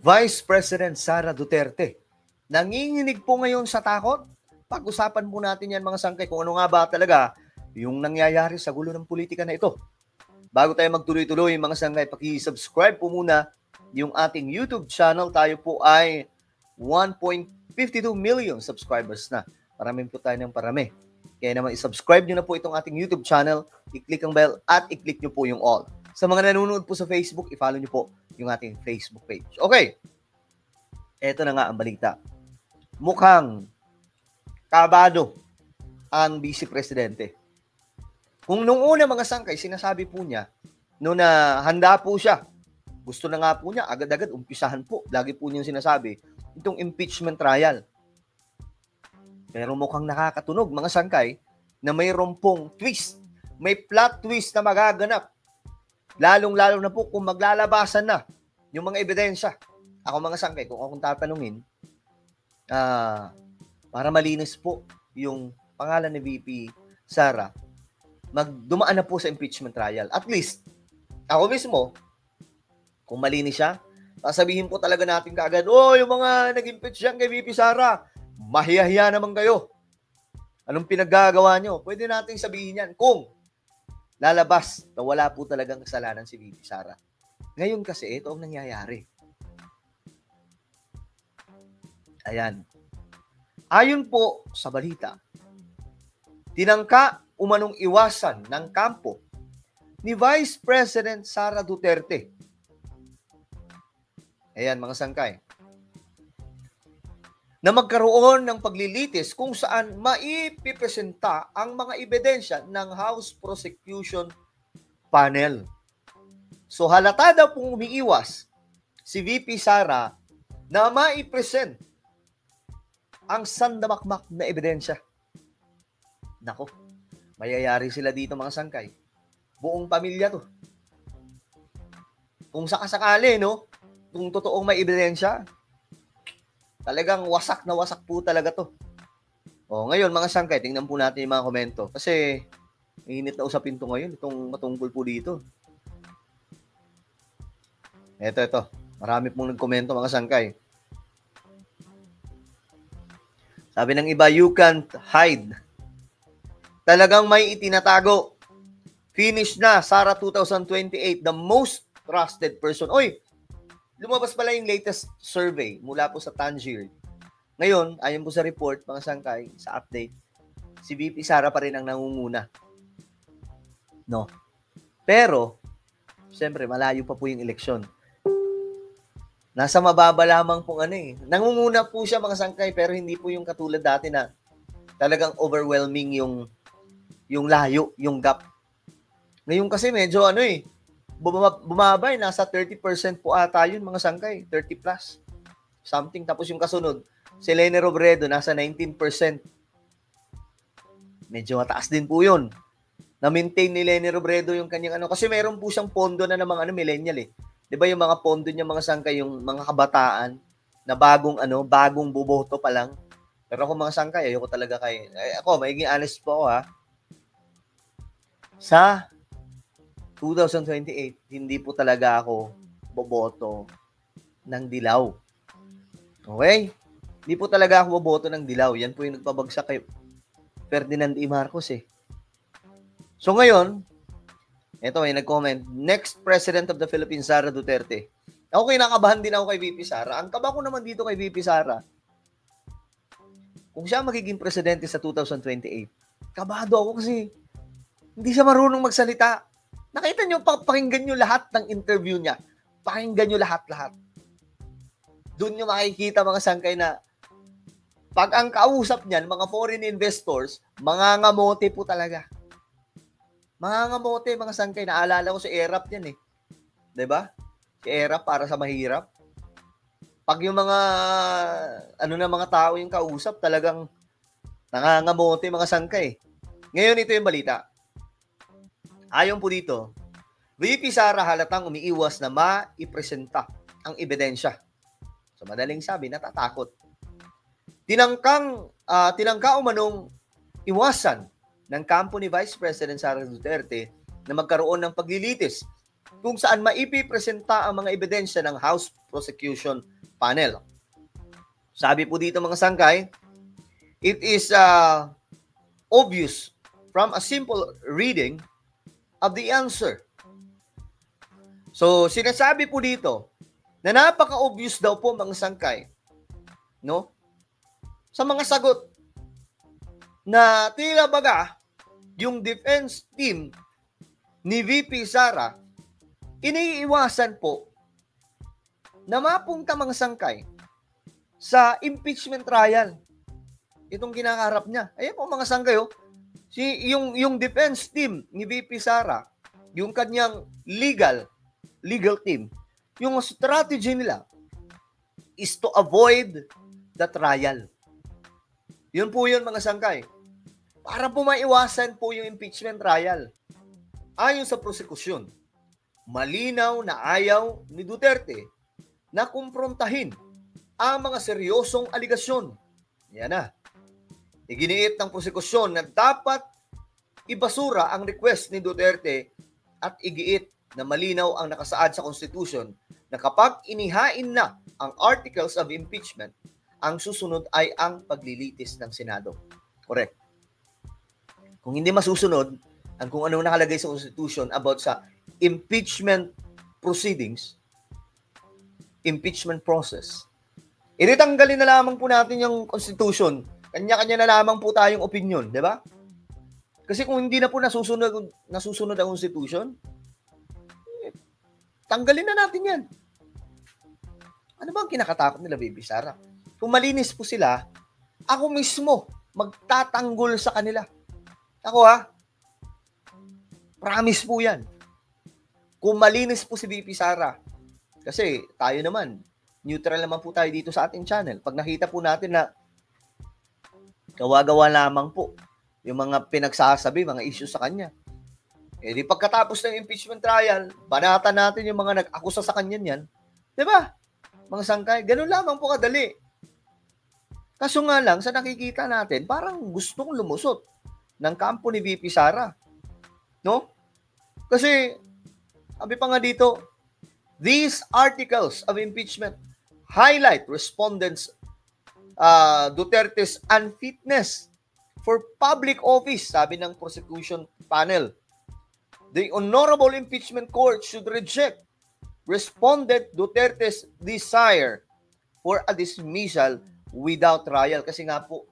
Vice President Sara Duterte. Nanginginig po ngayon sa takot? Pag-usapan po natin yan mga sangkay kung ano nga ba talaga yung nangyayari sa gulo ng politika na ito. Bago tayo magtuloy-tuloy mga sangkay, paki-subscribe po muna yung ating YouTube channel. Tayo po ay 1.52 million subscribers na. Parami po tayo ng parami. Kaya naman i-subscribe nyo na po itong ating YouTube channel, i-click ang bell at i-click nyo po yung all. Sa mga nanonood po sa Facebook, i-follow nyo po yung ating Facebook page. Okay. Ito na nga ang balita. Mukhang kabado ang Vice Presidente. Kung nung una mga sangkay, sinasabi po niya, noon na handa po siya, gusto na nga po niya, agad-agad, umpisahan po. Lagi po niyang sinasabi, itong impeachment trial. Pero mukhang nakakatunog mga sangkay na mayroon pong twist. May plot twist na magaganap. Lalong-lalo na po kung maglalabasan na yung mga ebidensya. Ako mga sangkay, kung akong tatanungin, para malinis po yung pangalan ni VP Sara, magdumaan na po sa impeachment trial. At least, ako mismo, kung malinis siya, sasabihin po talaga natin kaagad, yung mga nag-impeach yan kay VP Sara, mahiyahiya naman kayo. Anong pinaggagawa nyo? Pwede natin sabihin yan kung lalabas na wala po talagang kasalanan si VP Sara. Ngayon kasi, ito ang nangyayari. Ayan. Ayon po sa balita, tinangka umanong iwasan ng kampo ni Vice President Sara Duterte. Ayan mga sangkay. Na magkaroon ng paglilitis kung saan maipipresenta ang mga ebidensya ng House Prosecution Panel. So halata daw pong umiiwas si VP Sara na maipresent ang sandamakmak na ebidensya. Nako, mayayari sila dito mga sangkay. Buong pamilya to. Kung sakasakali, no? Kung totoong may ebidensya, talagang wasak na wasak po talaga to. Ngayon mga sangkay, tingnan po natin yung mga komento. Kasi, init na usapin to ngayon, itong matungkol po dito. Ito. Marami pong nagkomento mga sangkay. Sabi ng iba, you can't hide. Talagang may itinatago. Finish na, Sara 2028, the most trusted person. Lumabas pala yung latest survey mula po sa Tangier. Ngayon, ayon po sa report, mga sangkay, sa update, si VP Sara pa rin ang nangunguna. No? Pero, siyempre, malayo pa po yung eleksyon. Nasa mababa lamang pong nangunguna po siya mga sangkay, pero hindi po yung katulad dati na talagang overwhelming yung layo, yung gap. Ngayon kasi medyo bumaba nasa 30% po ata yun mga sangkay, 30 plus something. Tapos yung kasunod, si Lene Robredo nasa 19%. Medyo mataas din po yun. Na-maintain ni Lene Robredo yung kanyang kasi meron po siyang pondo na ng mga millennial eh. 'Di ba yung mga pondo niya mga sangkay, yung mga kabataan na bagong boboto pa lang. Pero ako mga sangkay, ayoko talaga ako, magiging honest po ako sa 2028, hindi po talaga ako boboto ng dilaw. Okay? Hindi po talaga ako boboto ng dilaw. Yan po yung nagpabagsak kay Ferdinand E. Marcos eh. So ngayon, ito may nag-comment, next President of the Philippines, Sara Duterte. Ako kinakabahan din ako kay VP Sara. Ang kaba ko naman dito kay VP Sara, kung siya magiging presidente sa 2028, kabado ako kasi hindi siya marunong magsalita. Nakita nyo, pakinggan nyo lahat ng interview niya. Pakinggan nyo lahat-lahat. Doon nyo makikita mga sangkay na pag ang kausap niyan, mga foreign investors, mangangamote po talaga. Mangangamote, mga sangkay. Naalala ko si ERAP yan eh. 'Di ba? Si ERAP para sa mahirap. Pag yung mga mga tao yung kausap, talagang nangangamote mga sangkay. Ngayon ito yung balita. Ayon po dito, VP Sara halatang umiiwas na maipresenta ang ebidensya. So madaling sabi, natatakot. Tinangka umanong iwasan ng kampo ni Vice President Sara Duterte na magkaroon ng paglilitis kung saan maipipresenta ang mga ebidensya ng House Prosecution Panel. Sabi po dito mga sangkay, it is obvious from a simple reading of the answer. So, sinasabi po dito na napaka-obvious daw po mga sangkay, no? Sa mga sagot na tila baga yung defense team ni VP Sara iniiwasan po na mapunta mga sangkay sa impeachment trial. Itong kinakaharap niya. Ayan po mga sangkay, oh. Yung defense team ni VP Sara, yung kanyang legal team, yung strategy nila is to avoid the trial. Yun po yun mga sangkay. Para po maiwasan po yung impeachment trial. Ayon sa prosekusyon, malinaw na ayaw ni Duterte na kumprontahin ang mga seryosong aligasyon. Yan na. Iginiit ng prosekusyon na dapat ibasura ang request ni Duterte at igiit na malinaw ang nakasaad sa Constitution na kapag inihain na ang articles of impeachment, ang susunod ay ang paglilitis ng Senado. Correct. Kung hindi masusunod, ang kung ano nakalagay sa Constitution about sa impeachment proceedings, impeachment process, ititanggalin na lamang po natin yung Constitution. Kanya-kanya na lamang po tayong opinion, di ba? Kasi kung hindi na po nasusunod ang Constitution, tanggalin na natin yan. Ano ba ang kinakatakot nila, Baby Sara? Kung malinis po sila, ako mismo magtatanggol sa kanila. Ako promise po yan. Kung malinis po si VP Sara, kasi tayo naman, neutral naman po tayo dito sa ating channel. Pag nakita po natin na gawa-gawa lamang po yung mga pinagsasabi, mga issues sa kanya, eh di pagkatapos ng impeachment trial, banatan natin yung mga nag-akusa sa kanya niyan. Diba? Mga sangkay, ganun lamang po kadali. Kaso nga lang, sa nakikita natin, parang gustong lumusot ng kampo ni VP Sara. No? Kasi, sabi pa nga dito, these articles of impeachment highlight respondents Duterte's unfitness for public office, sabi ng prosecution panel. The Honorable Impeachment Court should reject respondent Duterte's desire for a dismissal without trial. Kasi nga po,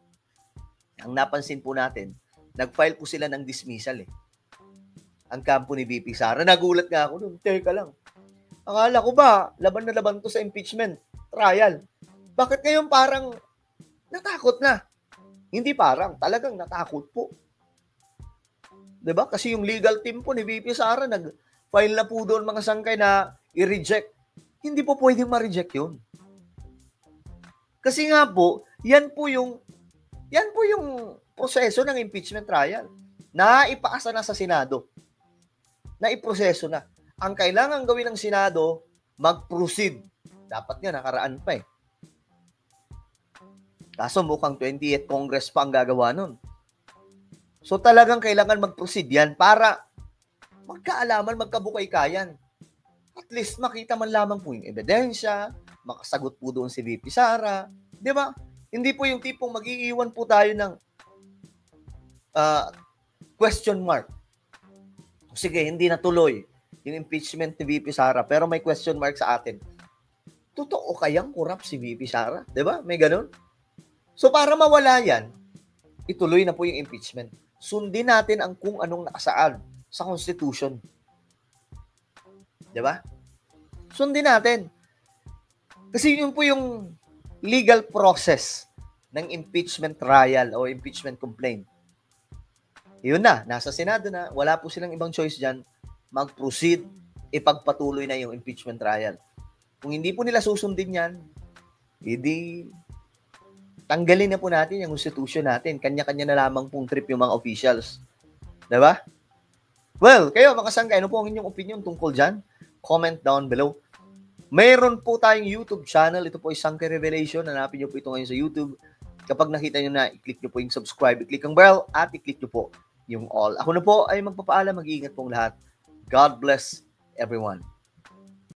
ang napansin po natin, nag-file po sila ng dismissal ang kampo ni VP Sara. Nagulat nga ako doon. Teka lang. Akala ko ba, laban na laban to sa impeachment trial. Bakit ngayon parang natakot na? Hindi parang, talagang natakot po. Diba? Kasi yung legal team po ni VP Sara, nag-file na po doon mga sangkay na i-reject. Hindi po pwedeng ma-reject yun. Kasi nga po, yan po yung proseso ng impeachment trial. Naipaasa na sa Senado. Naiproseso na. Ang kailangan gawin ng Senado, mag-proceed. Dapat nga, nakaraan pa Kaso mukhang 28th Congress pa ang gagawa nun. So talagang kailangan mag-proceed yan para magkaalaman, magkabukay-kayan. At least makita man lamang po yung ebidensya, makasagot po doon si VP Sara. Di ba? Hindi po yung tipong mag-iiwan po tayo ng question mark. Sige, hindi natuloy yung impeachment ni VP Sara, pero may question mark sa atin. Totoo kayang corrupt si VP Sara? Di ba? May ganun. So para mawala yan, ituloy na po yung impeachment. Sundin natin ang kung anong nakasaad sa Constitution. Di ba? Sundin natin. Kasi yun po yung legal process ng impeachment trial o impeachment complaint. Yun na, nasa Senado na, wala po silang ibang choice dyan, mag-proceed, ipagpatuloy na yung impeachment trial. Kung hindi po nila susundin yan, hindi, tanggalin na po natin yung Constitution natin. Kanya-kanya na lamang pong trip yung mga officials. Diba? Well, kayo mga sangkay, ano po ang inyong opinion tungkol dyan? Comment down below. Mayroon po tayong YouTube channel. Ito po ay Sangkay Revelation. Hanapin nyo po ito ngayon sa YouTube. Kapag nakita nyo na, i-click nyo po yung subscribe, i-click ang bell, at i-click nyo po yung all. Ako na po ay magpapaalam. Mag-iingat pong lahat. God bless everyone.